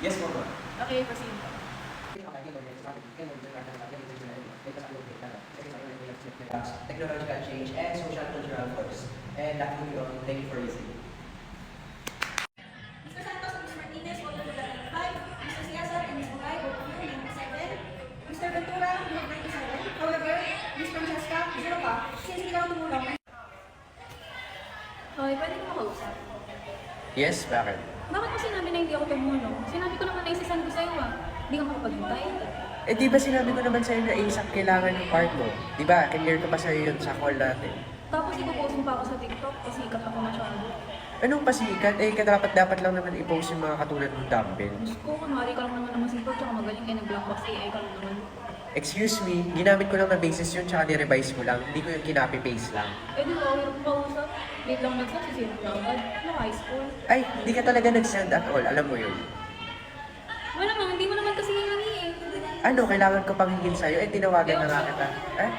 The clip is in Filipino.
Yes po, ma'am. Okay, proceed. Technological change and social cultural force. And that will be all. Thank you for listening. Mr. Santos and Mr. Martinez, vote for 95. Mr. Siasat and Ms. Bugay, vote for 97. Mr. Ventura, vote 97. However, Ms. Francesca, 0 pa. Since hindi ka lang tumulong, Okay, pwede ko makausap. Yes, bakit? Bakit mo sinabi na hindi ako tumulong? Sinabi ko naman na isasend ko sa'yo ah. Hindi ka makapaghintay. Eh di ba sinabi ko naman sa'yo na ASAP kailangan yung part mo? Di ba? Clear ko pa sa'yo yun sa call natin. Tapos ipopost mo pa ako sa TikTok kasi ikat ako masyado. Anong pasikat? Eh, dapat lang naman i-post yung mga katulad ng dumbbell. Diyos ko, kunwari ka lang naman na masipag tsaka magaling kaya nag-black box AI ka lang naman. Excuse me, ginamit ko lang na basis yun tsaka ni-revise ko lang. Hindi ko yung kinopy-paste lang. Eh di ba, hirap pa usap. Late lang nag-send, sisirap na agad. Ano, high school? Ay, hindi ka talaga nag-send at all. Alam mo yun. Wala naman, hindi mo naman kasi hingi eh. Ano, kailangan ko pang hingin sa'yo? Eh, tinawagan na nga kita. Eh?